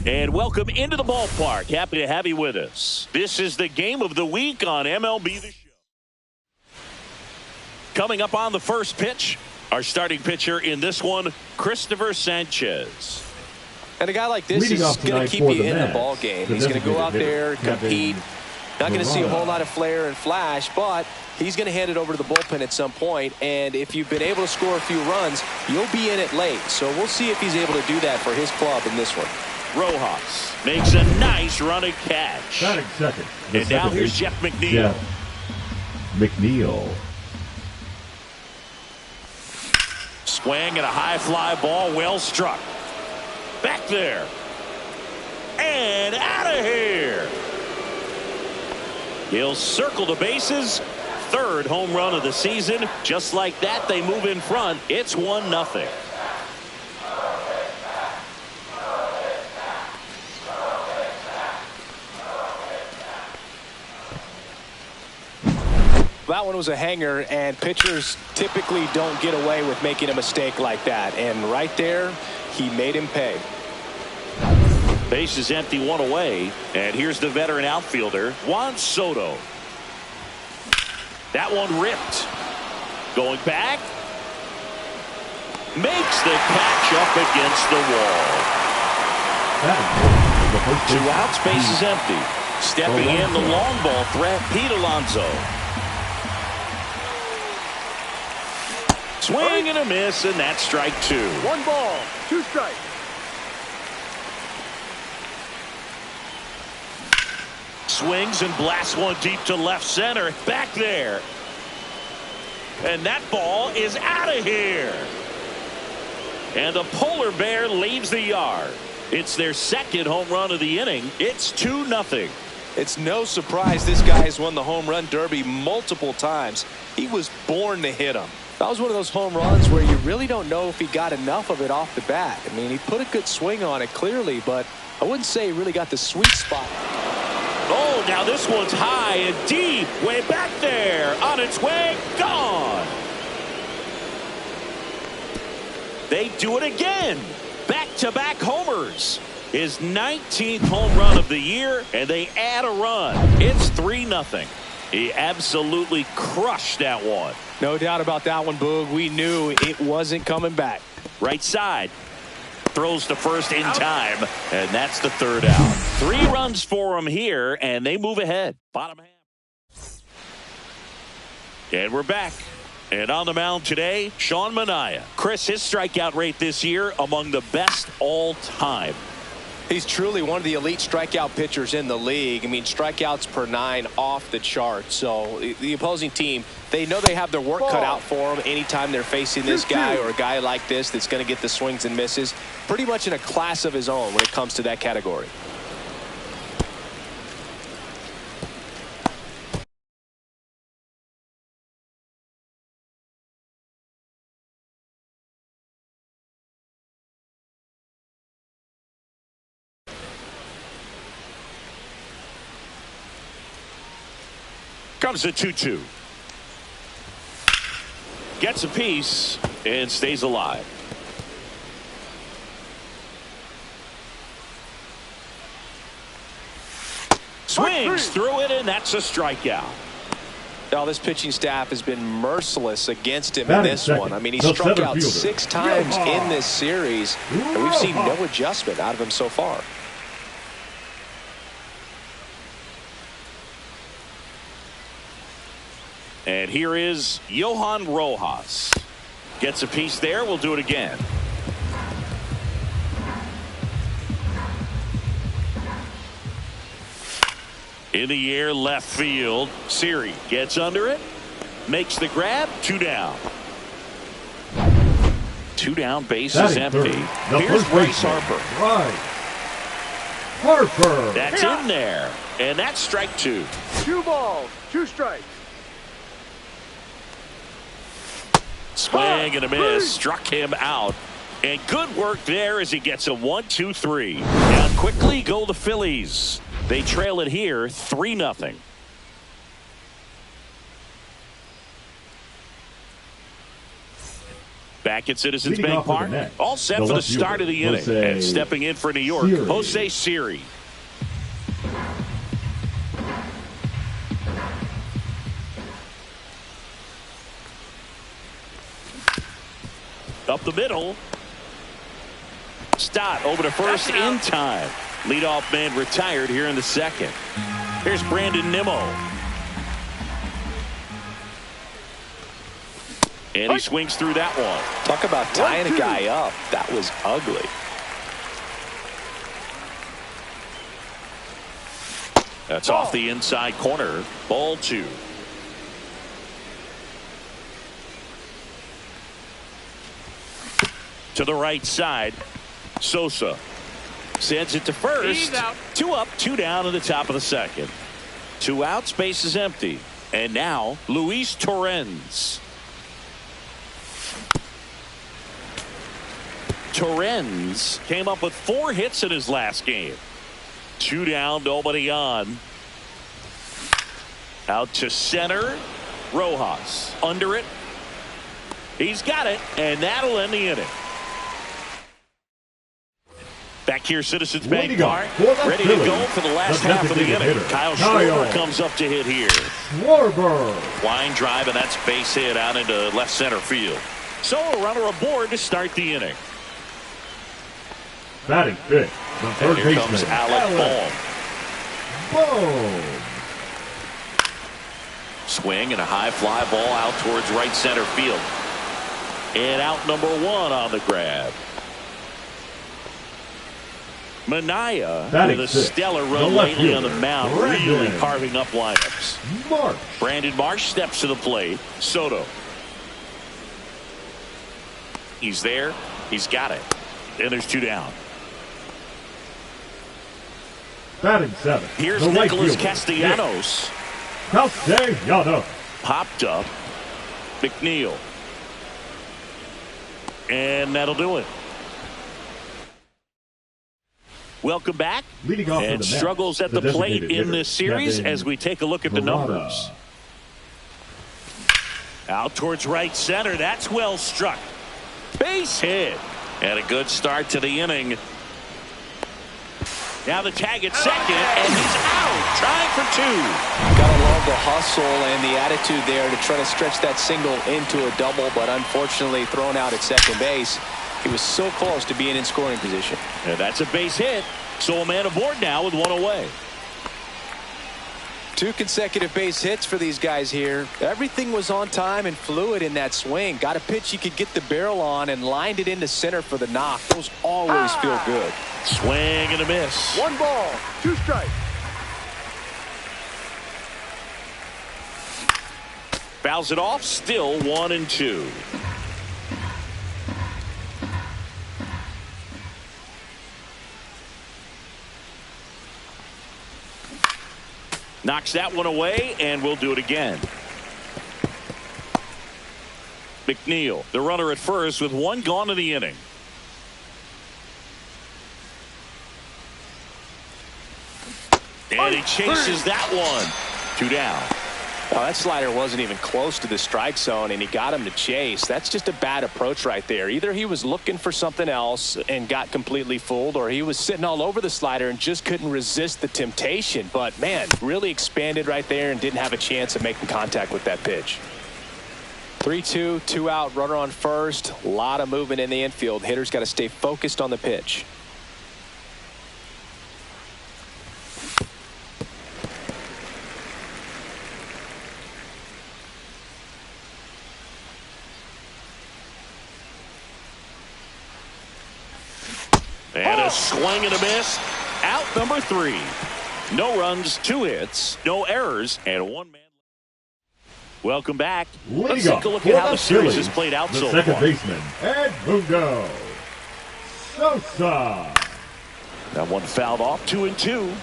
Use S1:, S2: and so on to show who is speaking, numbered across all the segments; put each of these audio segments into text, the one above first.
S1: And welcome into the ballpark. Happy to have you with us. This is the game of the week on MLB The Show. Coming up on the first pitch, our starting pitcher in this one, Christopher Sanchez.
S2: And a guy like this is going to keep you in the ball game. He's going to go out there, compete. Not going to see a whole lot of flair and flash, but he's going to hand it over to the bullpen at some point. And if you've been able to score a few runs, you'll be in it late. So we'll see if he's able to do that for his club in this one.
S1: Rojas makes a nice running catch.
S3: Second.
S1: And now here's Jeff McNeil.
S3: Jeff McNeil.
S1: Swing and a high fly ball, well struck. Back there. And out of here. He'll circle the bases. Third home run of the season. Just like that, they move in front. It's 1-0.
S2: That one was a hanger, and pitchers typically don't get away with making a mistake like that. And right there, he made him pay.
S1: Base is empty, one away. And here's the veteran outfielder, Juan Soto. That one ripped. Going back. Makes the catch up against the wall. 2 outs, base is empty. Stepping in, the long ball threat, Pete Alonso. Swing and a miss, and that's strike 2.
S4: 1 ball, 2 strikes.
S1: Swings and blasts one deep to left center. Back there. And that ball is out of here. And the polar bear leaves the yard. It's their second home run of the inning. It's 2-0.
S2: It's no surprise this guy has won the home run derby multiple times. He was born to hit them. That was one of those home runs where you really don't know if he got enough of it off the bat. I mean, he put a good swing on it clearly, but I wouldn't say he really got the sweet spot.
S1: Oh, now this one's high and deep, way back there, on its way, gone. They do it again. Back-to-back homers. His 19th home run of the year, and they add a run. It's 3-0. He absolutely crushed that one.
S2: No doubt about that one, Boog. We knew it wasn't coming back.
S1: Right side. Throws to first in time, and that's the third out. 3 runs for him here, and they move ahead. Bottom half. And we're back. And on the mound today, Sean Manaea. Chris, his strikeout rate this year among the best all time.
S2: He's truly one of the elite strikeout pitchers in the league. I mean, strikeouts per 9 off the chart. So the opposing team, they know they have their work cut out for them anytime they're facing this guy or a guy like this that's going to get the swings and misses. Pretty much in a class of his own when it comes to that category.
S1: Comes a 2-2. Gets a piece and stays alive. Swings through it, and that's a strikeout.
S2: Now, this pitching staff has been merciless against him in this one. I mean, he struck out 6 times in this series, and we've seen no adjustment out of him so far.
S1: And here is Johan Rojas. Gets a piece there. We'll do it again. In the air, left field. Siri gets under it. Makes the grab. 2 down. 2 down. Base is empty. Here's Bryce Harper.
S3: Right. Harper.
S1: That's in there. And that's strike 2.
S4: 2 balls, 2 strikes.
S1: Swing and a miss. Struck him out. And good work there as he gets a 1-2-3. Down quickly go the Phillies. They trail it here 3-0. Back at Citizens
S3: Leading
S1: Bank
S3: off for the
S1: Park,
S3: Nets,
S1: all set
S3: the
S1: for the
S3: left
S1: start of the
S3: fielder,
S1: inning. And stepping in for New York, Jose Siri. Up the middle. Stott over to first in time. Leadoff man retired here in the second. Here's Brandon Nimmo. And he swings through that one.
S2: Talk about tying a guy up. That was ugly.
S1: That's off the inside corner. Ball 2. To the right side. Sosa sends it to first. 2 up, 2 down in the top of the second. 2 outs, base is empty. And now Luis Torrens. Torrens came up with 4 hits in his last game. 2 down, nobody on. Out to center. Rojas under it. He's got it, and that'll end the inning. Back here, Citizens Bank Park, ready to go for the last half of the inning. Kyle Schwarber comes up to hit here. Line drive, and that's base hit out into left center field. So a runner aboard to start the inning.
S3: Batting fifth, the third
S1: baseman. Here
S3: baseman,
S1: comes Alec Bohm. Swing and a high fly ball out towards right center field. And out number 1 on the grab. Manaea with a stellar run lately on the mound, really carving up lineups. Brandon Marsh steps to the plate. Soto. He's there. He's got it. And there's 2 down.
S3: Batting 7.
S1: Here's Nicholas Castellanos. Popped up. McNeil. And that'll do it. Welcome back.
S3: Leading off
S1: and struggles at the plate in this series as we take a look at the numbers. Out towards right center. That's well struck. Base hit. And a good start to the inning. Now the tag at second, and he's out, trying for 2.
S2: Gotta love the hustle and the attitude there to try to stretch that single into a double, but unfortunately thrown out at second base. He was so close to being in scoring position.
S1: And that's a base hit, so a man aboard now with 1 away.
S2: 2 consecutive base hits for these guys here. Everything was on time and fluid in that swing. Got a pitch you could get the barrel on and lined it into center for the knock. Those always feel good.
S1: Swing and a miss.
S4: 1 ball, 2 strikes.
S1: Fouls it off, still 1-2. Knocks that one away, and we'll do it again. McNeil, the runner at first with 1 gone in the inning. And he chases that one. 2 down.
S2: Well, that slider wasn't even close to the strike zone, and he got him to chase. That's just a bad approach right there. Either he was looking for something else and got completely fooled, or he was sitting all over the slider and just couldn't resist the temptation. But, man, really expanded right there and didn't have a chance of making contact with that pitch. 3-2, 2 out, runner on first. A lot of movement in the infield. Hitters got to stay focused on the pitch.
S1: And a swing and a miss. Out number 3. No runs, 2 hits, no errors, and 1 man. Welcome back. Let's take a look at how the series has played out so far.
S3: Second baseman, Edmundo Sosa.
S1: That one fouled off, 2-2.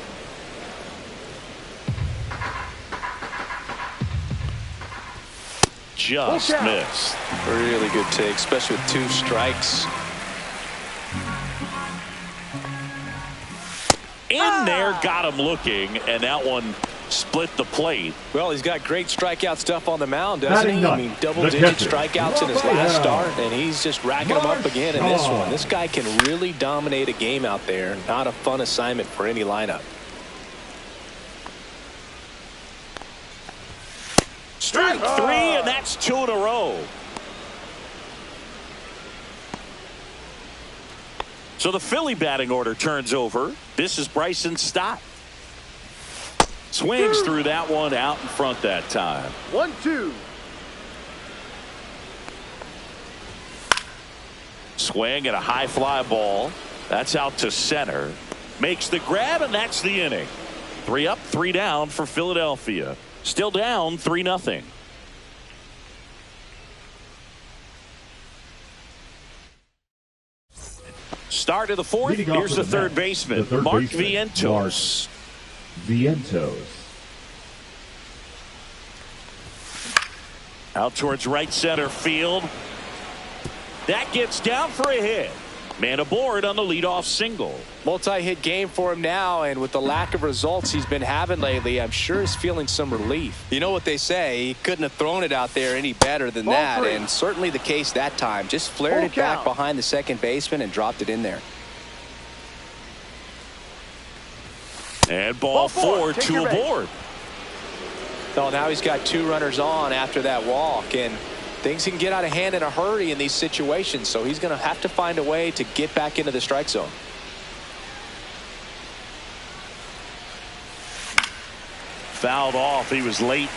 S1: Just missed.
S2: Really good take, especially with 2 strikes.
S1: In there, got him looking, and that one split the plate.
S2: Well, he's got great strikeout stuff on the mound, doesn't he? I mean,
S3: The
S2: double-digit
S3: catcher,
S2: strikeouts in his last start, and he's just racking them up again in this one.
S3: Marshall.
S2: This guy can really dominate a game out there. Not a fun assignment for any lineup.
S1: Strike three, and that's 2 in a row. So the Philly batting order turns over. This is Bryson Stott. Swings through that one, out in front that time.
S4: 1-2.
S1: Swing and a high fly ball. That's out to center. Makes the grab, and that's the inning. 3 up, 3 down for Philadelphia. Still down 3-0. Start of the fourth.
S3: Leading off
S1: Here's
S3: for
S1: the third
S3: Mets,
S1: baseman,
S3: the third
S1: Mark
S3: baseman,
S1: Vientos.
S3: Vientos.
S1: Out towards right center field. That gets down for a hit. Man aboard on the leadoff single.
S2: Multi-hit game for him now, and with the lack of results he's been having lately, I'm sure he's feeling some relief. You know what they say, he couldn't have thrown it out there any better than that,
S4: Ball 3.
S2: and certainly the case that time. Just flared
S4: Full
S2: it back
S4: count.
S2: behind the second baseman and dropped it in there.
S1: And ball
S4: Ball 4.
S1: 4,
S4: Take
S1: 2
S4: your base.
S1: aboard.
S2: So now he's got 2 runners on after that walk, and things can get out of hand in a hurry in these situations, so he's going to have to find a way to get back into the strike zone.
S1: Fouled off. He was late.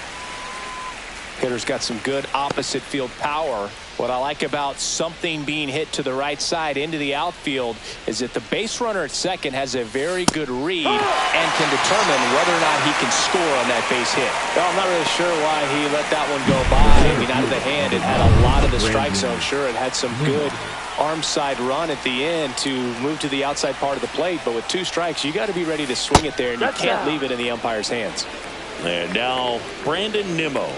S2: Hitter's got some good opposite field power. What I like about something being hit to the right side into the outfield is that the base runner at second has a very good read and can determine whether or not he can score on that base hit. Well, I'm not really sure why he let that one go by. I mean, out of the hand, it had a lot of the strike zone. Sure, it had some good arm side run at the end to move to the outside part of the plate, but with 2 strikes, you got to be ready to swing it there, and you can't leave it in the umpire's hands.
S1: And now Brandon Nimmo.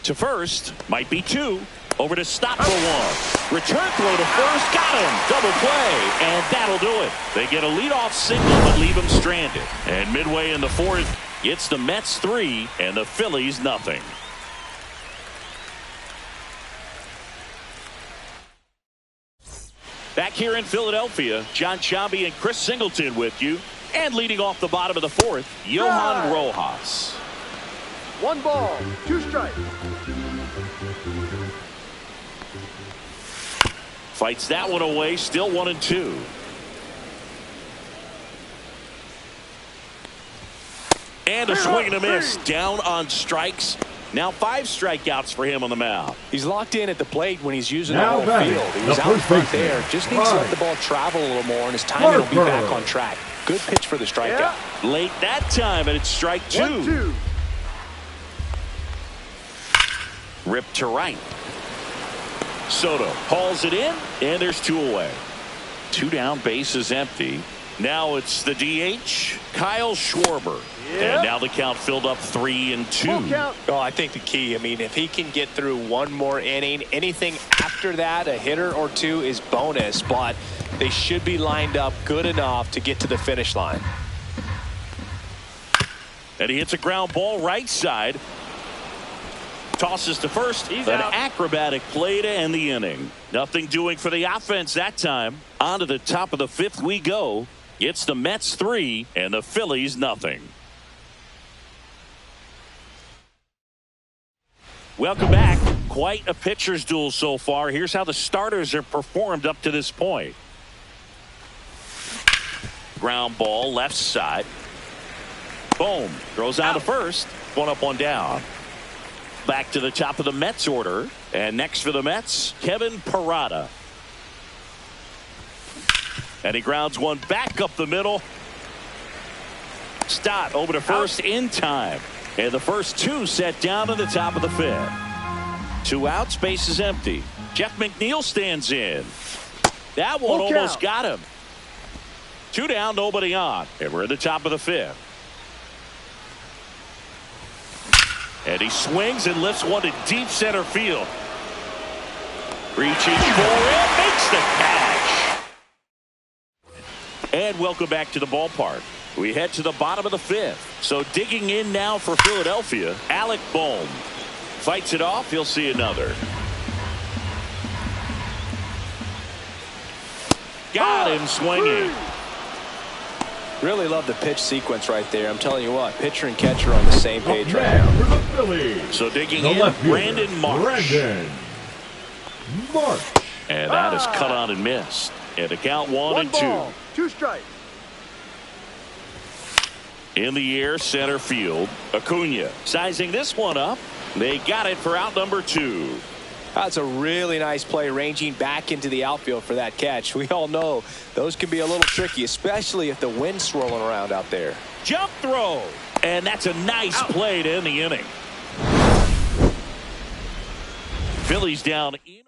S1: To first, might be 2. Over to Stott for 1. Return throw to first, got him. Double play, and that'll do it. They get a leadoff single but leave him stranded. And midway in the fourth, it's the Mets 3 and the Phillies nothing. Back here in Philadelphia, John Chambi and Chris Singleton with you. And leading off the bottom of the fourth, Johan Rojas.
S4: 1 ball, 2 strikes.
S1: Fights that one away, still 1-2. And a swing and a miss. Down on strikes. Now 5 strikeouts for him on the mound.
S2: He's locked in at the plate when he's using
S3: Now
S2: the whole
S3: batting,
S2: field. He
S3: the
S2: was out in
S3: first
S2: front
S3: baseman,
S2: there. Just needs to let the ball travel a little more, and his timing will be back on track. Good pitch for the strikeout.
S4: Yeah.
S1: Late that time, and it's strike 2.
S4: 1-2.
S1: Ripped to right. Soto hauls it in, and there's 2 away. 2 down, base is empty. Now it's the DH, Kyle Schwarber.
S4: Yeah.
S1: And now the count filled up 3-2.
S4: Full count.
S2: Oh, I think the key, I mean, if he can get through 1 more inning, anything after that, a hitter or 2 is bonus, but they should be lined up good enough to get to the finish line.
S1: And he hits a ground ball right side. Tosses to first.
S4: He's
S1: An
S4: out.
S1: acrobatic play to end the inning. Nothing doing for the offense that time. On to the top of the 5th we go. It's the Mets 3 and the Phillies nothing. Welcome back. Quite a pitcher's duel so far. Here's how the starters have performed up to this point. Ground ball left side. Boom. Throws on to first. 1 up, 1 down. Back to the top of the Mets order. And next for the Mets, Kevin Parada. And he grounds one back up the middle. Stott over to first in time. And the first 2 set down to the top of the 5th. 2 outs, base is empty. Jeff McNeil stands in. That one
S4: Full
S1: almost
S4: count.
S1: got him. 2 down, nobody on. And we're at the top of the 5th. And he swings and lifts one to deep center field. Reaching for it, makes the catch. And welcome back to the ballpark. We head to the bottom of the fifth. So digging in now for Philadelphia, Alec Bohm. Fights it off. He'll see another. Got him swinging.
S2: Really love the pitch sequence right there. I'm telling you what, pitcher and catcher on the same page right now.
S3: For the Phillies,
S1: So digging
S3: the
S1: in,
S3: left fielder,
S1: Brandon Marsh. And that is cut on and missed. And the count 1-2.
S4: 2 strikes.
S1: In the air, center field, Acuna. Sizing this one up. They got it for out number 2.
S2: That's a really nice play, ranging back into the outfield for that catch. We all know those can be a little tricky, especially if the wind's swirling around out there.
S1: Jump throw. And that's a nice play to end the inning. Phillies down in.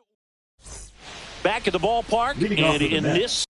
S1: Back at the ballpark. And in this.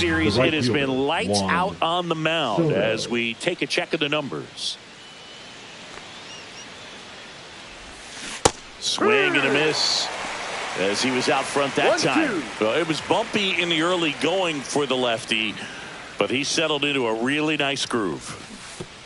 S1: Series, it has been lights out on the mound as we take a check of the numbers. Swing and a miss as he was out front that time. Well, it was bumpy in the early going for the lefty, but he settled into a really nice groove.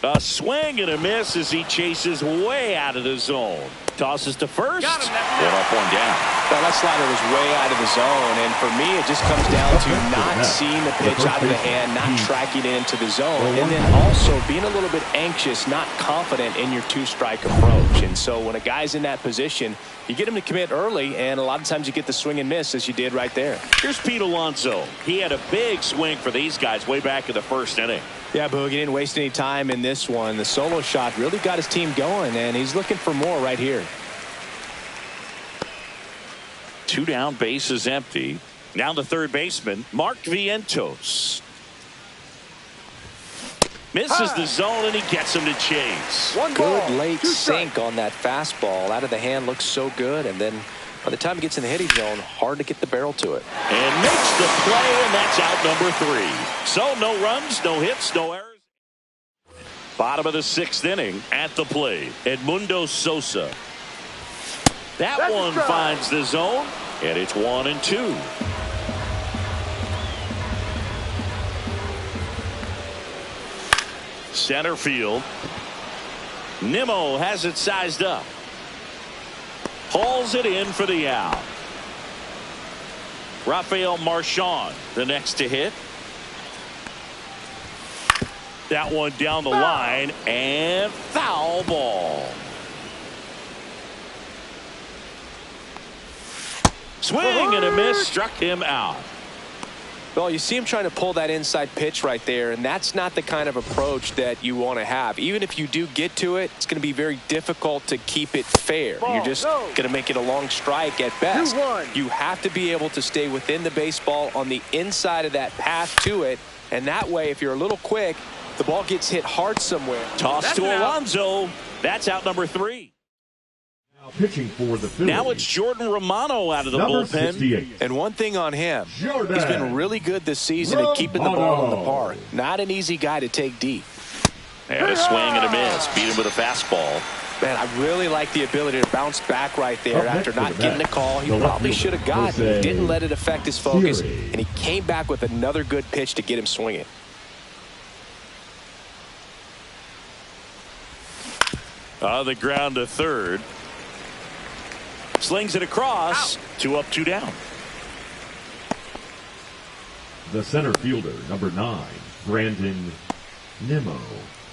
S1: A swing and a miss as he chases way out of the zone. Tosses to first. Got him. One up, one down.
S2: Well, that slider was way out of the zone, and for me, it just comes down to not seeing the pitch out of the hand, not tracking it into the zone, and then also being a little bit anxious, not confident in your two-strike approach. And so when a guy's in that position, you get him to commit early, and a lot of times you get the swing and miss as you did right there.
S1: Here's Pete Alonso. He had a big swing for these guys way back in the first inning.
S2: Yeah, Boog, he didn't waste any time in this one. The solo shot really got his team going, and he's looking for more right here.
S1: 2 down, base is empty. Now the third baseman, Mark Vientos. Misses the zone, and he gets him to chase.
S2: Good late sink on that fastball. Out of the hand, looks so good, and then by the time he gets in the hitting zone, hard to get the barrel to it.
S1: And makes the play, and that's out number 3. So no runs, no hits, no errors. Bottom of the 6th inning at the plate, Edmundo Sosa. That one finds the zone, and it's 1-2. Center field. Nimmo has it sized up. Hauls it in for the out. Rafael Marchand, the next to hit. That one down the line, and foul ball. Swing and a miss, struck him out.
S2: Well, you see him trying to pull that inside pitch right there, and that's not the kind of approach that you want to have. Even if you do get to it, it's going to be very difficult to keep it fair. You're just going to make it a long strike at best. You have to be able to stay within the baseball on the inside of that path to it, and that way, if you're a little quick, the ball gets hit hard somewhere.
S1: Toss to Alonso. That's out number 3.
S3: Pitching for the Phillies.
S1: Now it's Jordan Romano out of the bullpen.
S3: 68.
S2: And one thing on him,
S3: Jordan
S2: he's been really good this season at keeping the ball in the park. Not an easy guy to take deep.
S1: And a swing and a miss. Beat him with a fastball.
S2: Man, I really like the ability to bounce back right there after not getting the call. He probably should have gotten it. He didn't let it affect his focus, and he came back with another good pitch to get him swinging.
S1: On the ground to third. Slings it across. 2 up, 2 down.
S3: The center fielder, number 9, Brandon Nimmo.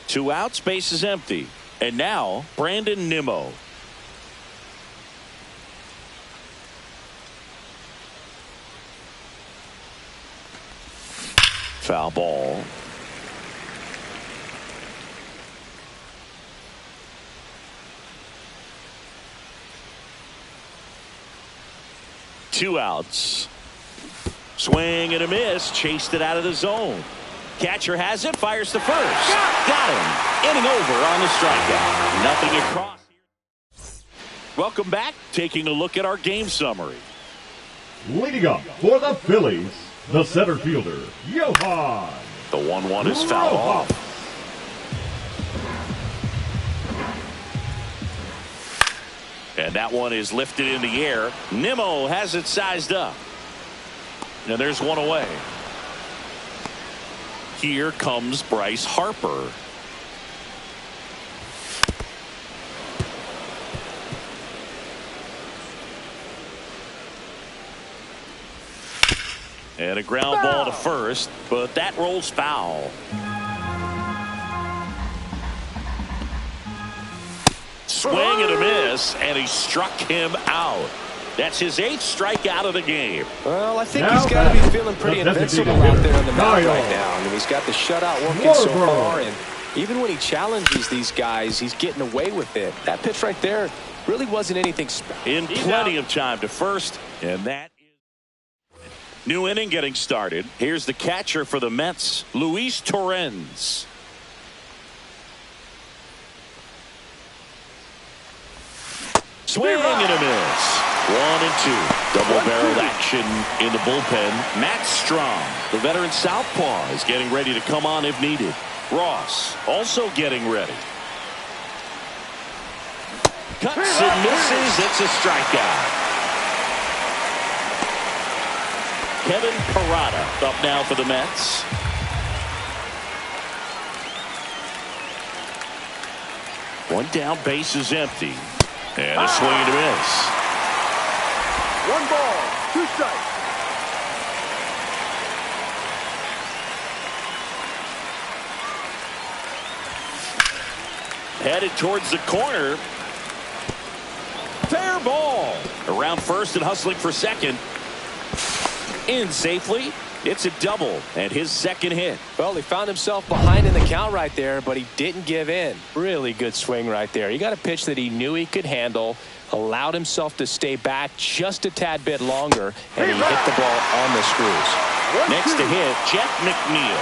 S1: 2 outs, base is empty. And now, Brandon Nimmo. Foul ball. Two outs. Swing and a miss. Chased it out of the zone. Catcher has it. Fires to first. Got him. Inning over on the strikeout. Nothing across. Welcome back. Taking a look at our game summary.
S3: Leading up for the Phillies, the center fielder, Johan.
S1: The 1-1 is fouled off. And that one is lifted in the air. Nimmo has it sized up. Now there's one away. Here comes Bryce Harper. And a ground ball to first, but that rolls foul. Swing and a miss, and he struck him out. That's his 8th strikeout of the game.
S2: Well, I think he's got to be feeling pretty invincible out there on the mound right now. I mean, he's got the shutout working so far, and even when he challenges these guys, he's getting away with it. That pitch right there really wasn't anything special.
S1: In plenty of time to first, and that is new inning getting started. Here's the catcher for the Mets, Luis Torrens. Swing and a miss. 1 and 2. Double-barreled action in the bullpen. Matt Strong, the veteran southpaw, is getting ready to come on if needed. Ross also getting ready. Cuts and misses. It's a strikeout. Kevin Parada up now for the Mets. One down, base is empty. And a swing and a miss.
S4: 1 ball, 2 strikes.
S1: Headed towards the corner. Fair ball. Around first and hustling for second. In safely. It's a double and his 2nd hit.
S2: Well, he found himself behind in the count right there, but he didn't give in. Really good swing right there. He got a pitch that he knew he could handle, allowed himself to stay back just a tad bit longer, and he hit the ball on the screws.
S1: Next to hit, Jeff McNeil.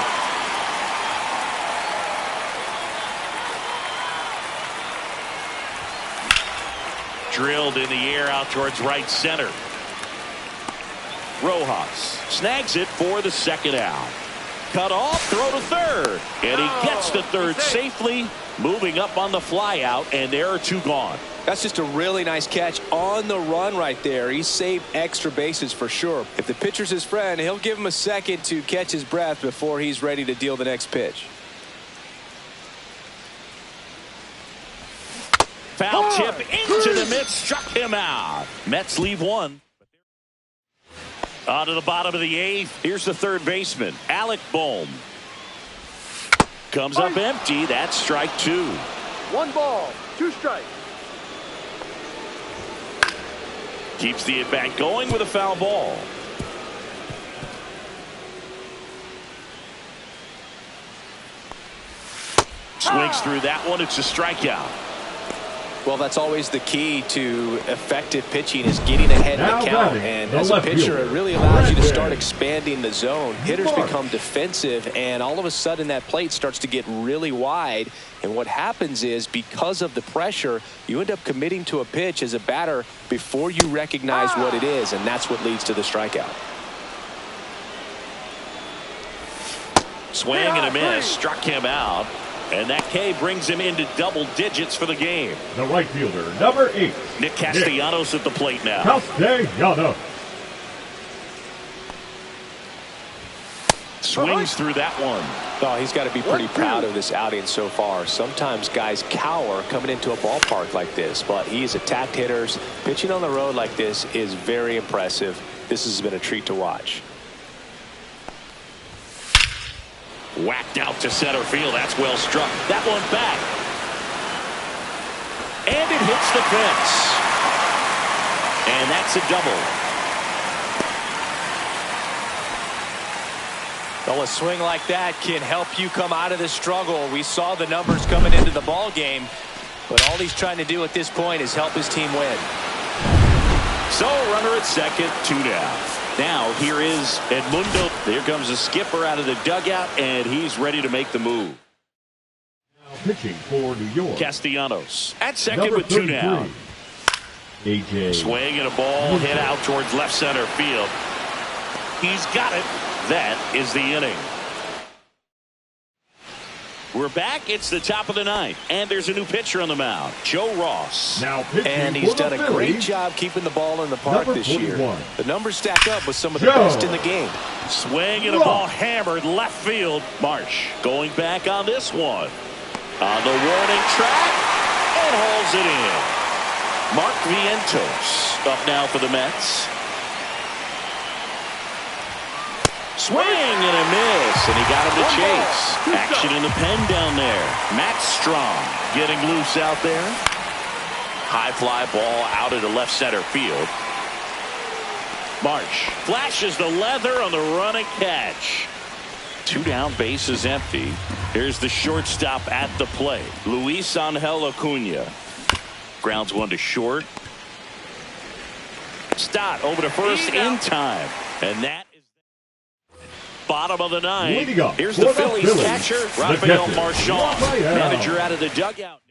S1: Drilled in the air out towards right center. Rojas snags it for the 2nd out. Cut off, throw to third. And he gets to third safely, moving up on the fly out, and there are 2 gone.
S2: That's just a really nice catch on the run right there. He saved extra bases for sure. If the pitcher's his friend, he'll give him a second to catch his breath before he's ready to deal the next pitch.
S1: Foul tip into the mitt, struck him out. Mets leave 1. On to the bottom of the 8th. Here's the third baseman, Alec Bohm. Comes up empty. That's strike 2.
S4: 1 ball, 2 strikes.
S1: Keeps the at-bat going with a foul ball. Swings through that one. It's a strikeout.
S2: Well, that's always the key to effective pitching, is getting ahead in the count. And as a pitcher, it really allows you to start expanding the zone. Hitters become defensive, and all of a sudden that plate starts to get really wide. And what happens is, because of the pressure, you end up committing to a pitch as a batter before you recognize what it is, and that's what leads to the strikeout.
S1: Swing and a miss. Struck him out. And that K brings him into double digits for the game.
S3: The right fielder, number 8.
S1: Nick Castellanos at the plate now.
S3: Castellanos.
S1: Swings through that one.
S2: Oh, he's got to be pretty proud of this outing so far. Sometimes guys cower coming into a ballpark like this, but he's attacked hitters. Pitching on the road like this is very impressive. This has been a treat to watch.
S1: Whacked out to center field. That's well struck. That one back. And it hits the fence. And that's a double.
S2: Well, a swing like that can help you come out of the struggle. We saw the numbers coming into the ball game, but all he's trying to do at this point is help his team win.
S1: So runner at second, 2 down. Now here is Edmundo. There comes a skipper out of the dugout, and he's ready to make the move.
S3: Now pitching for New York,
S1: Castellanos at second
S3: number
S1: with 2 down.
S3: AJ.
S1: Swing and a ball hit out towards left center field. He's got it. That is the inning. We're back. It's the top of the 9th, and there's a new pitcher on the mound, Joe Ross.
S3: Now pitching
S2: and he's
S3: for the
S2: done a
S3: Phillies,
S2: great job keeping the ball in the park
S3: number
S2: this
S3: 41.
S2: year. The numbers stack up with some of the
S3: Joe.
S2: best in the game.
S1: Swing and a ball hammered left field. Marsh going back on this one. On the warning track, and hauls it in. Mark Vientos up now for the Mets. Swing and a miss, and he got him to chase. Action in the pen down there. Matt Strong getting loose out there. High fly ball out into left center field. Marsh flashes the leather on the run and catch. 2 down, base is empty. Here's the shortstop at the plate, Luis Angel Acuna. Grounds one to short. Stott over to first in time, and that is bottom of the 9th. Here's the Phillies catcher, Rafael Marchand. Manager out of the dugout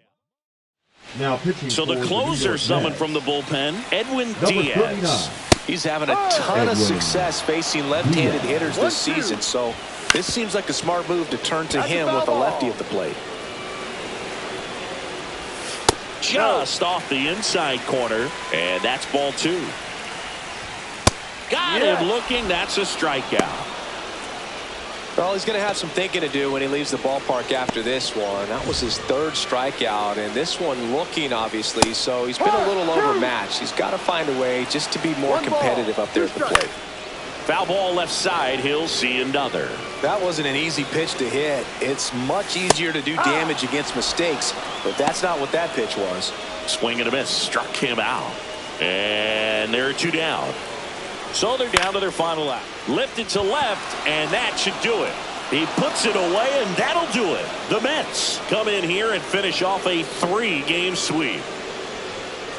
S3: now pitching.
S1: So the closer summoned from the bullpen, Edwin Diaz.
S2: He's having a ton of success facing left-handed hitters this season, so this seems like a smart move to turn to him with a lefty at the plate.
S1: Just off the inside corner, and that's ball 2. Got him looking. That's a strikeout.
S2: Well, he's going to have some thinking to do when he leaves the ballpark after this one. That was his 3rd strikeout, and this one looking, obviously, so he's been a little overmatched. He's got to find a way just to be more competitive up there at the plate.
S1: Foul ball left side. He'll see another.
S2: That wasn't an easy pitch to hit. It's much easier to do damage against mistakes, but that's not what that pitch was.
S1: Swing and a miss. Struck him out. And they're 2 down. So they're down to their final out. Lifted to left, and that should do it. He puts it away, and that'll do it. The Mets come in here and finish off a 3-game sweep.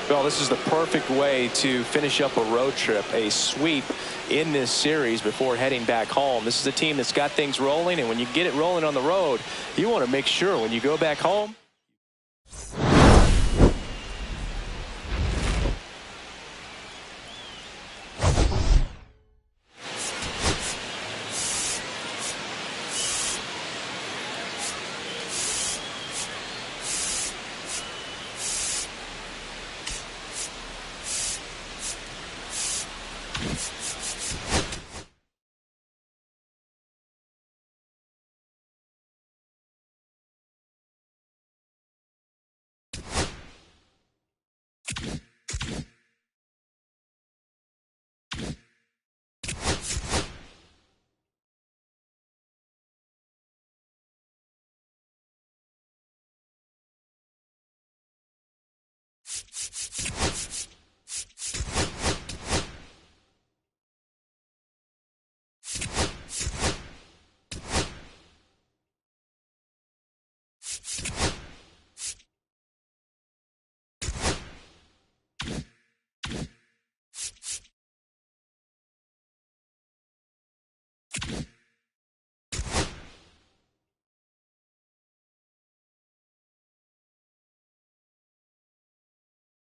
S2: Well, this is the perfect way to finish up a road trip, a sweep in this series before heading back home. This is a team that's got things rolling, and when you get it rolling on the road, you want to make sure when you go back home